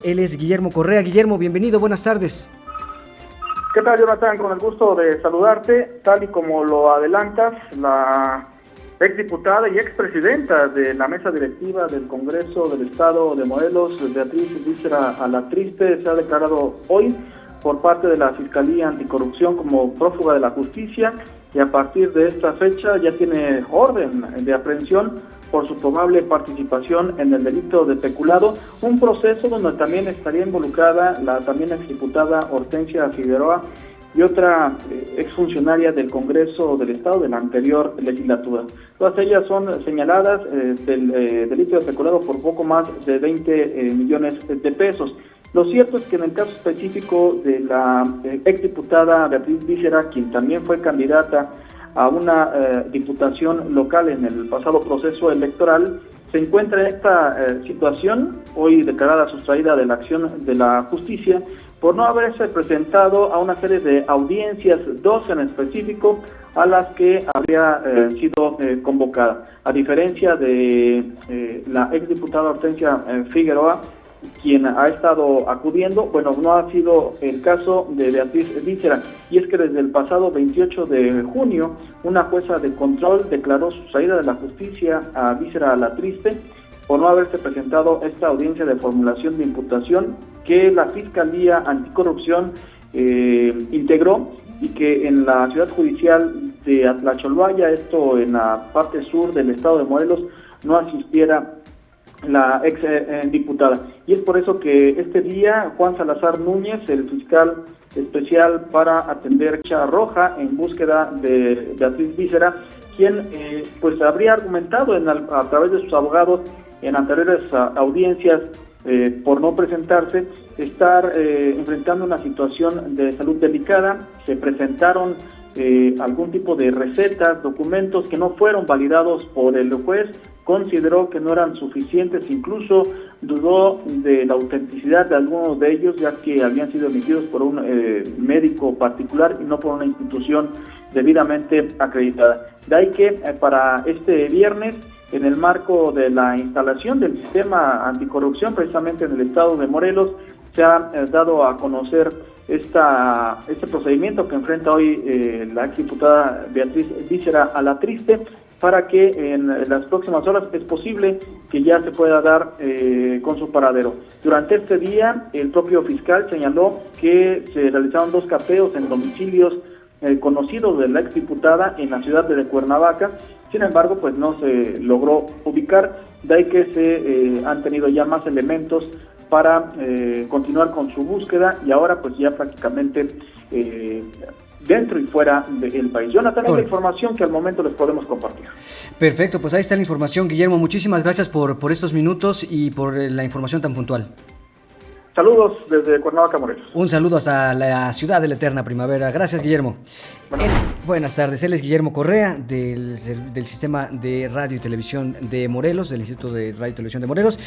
Él es Guillermo Correa. Guillermo, bienvenido, buenas tardes. ¿Qué tal, Jonathan? Con el gusto de saludarte. Tal y como lo adelantas, la exdiputada y expresidenta de la mesa directiva del Congreso del Estado de Morelos, Beatriz Víscera Alatriste, se ha declarado hoy por parte de la Fiscalía Anticorrupción como prófuga de la justicia, y a partir de esta fecha ya tiene orden de aprehensión por su probable participación en el delito de peculado, un proceso donde también estaría involucrada la también exdiputada Hortensia Figueroa y otra exfuncionaria del Congreso del Estado de la anterior legislatura. Todas ellas son señaladas del delito de peculado por poco más de 20 millones de pesos. Lo cierto es que en el caso específico de la exdiputada Beatriz Víscera, quien también fue candidata a una diputación local en el pasado proceso electoral, se encuentra en esta situación, hoy declarada sustraída de la acción de la justicia, por no haberse presentado a una serie de audiencias, dos en específico, a las que habría sido convocada. A diferencia de la exdiputada Hortensia Figueroa, quien ha estado acudiendo, bueno, no ha sido el caso de Beatriz Víscera, y es que desde el pasado 28 de junio, una jueza de control declaró sustraída de la justicia a Víscera Alatriste por no haberse presentado esta audiencia de formulación de imputación que la Fiscalía Anticorrupción integró, y que en la ciudad judicial de Atlacholwaya, esto en la parte sur del estado de Morelos, no asistiera la ex diputada. Y es por eso que este día Juan Salazar Núñez, el fiscal especial para atender Ficha Roja en búsqueda de Beatriz Víscera, quien pues habría argumentado a través de sus abogados en anteriores audiencias por no presentarse, estar enfrentando una situación de salud delicada. Se presentaron algún tipo de recetas, documentos que no fueron validados por el juez, consideró que no eran suficientes, incluso dudó de la autenticidad de algunos de ellos, ya que habían sido emitidos por un médico particular y no por una institución debidamente acreditada. De ahí que para este viernes, en el marco de la instalación del sistema anticorrupción, precisamente en el estado de Morelos, se ha dado a conocer este procedimiento que enfrenta hoy la exdiputada Beatriz Víscera Alatriste, para que en las próximas horas es posible que ya se pueda dar con su paradero. Durante este día, el propio fiscal señaló que se realizaron 2 cateos en domicilios conocidos de la exdiputada en la ciudad de Cuernavaca. Sin embargo, pues no se logró ubicar, de ahí que se han tenido ya más elementos para continuar con su búsqueda, y ahora pues ya prácticamente dentro y fuera del país. Jonathan, es la información que al momento les podemos compartir. Perfecto, pues ahí está la información, Guillermo. Muchísimas gracias por estos minutos y por la información tan puntual. Saludos desde Cuernavaca, Morelos. Un saludo hasta la ciudad de la eterna primavera. Gracias, Guillermo. Buenas tardes. Él es Guillermo Correa del Sistema de Radio y Televisión de Morelos, del Instituto de Radio y Televisión de Morelos.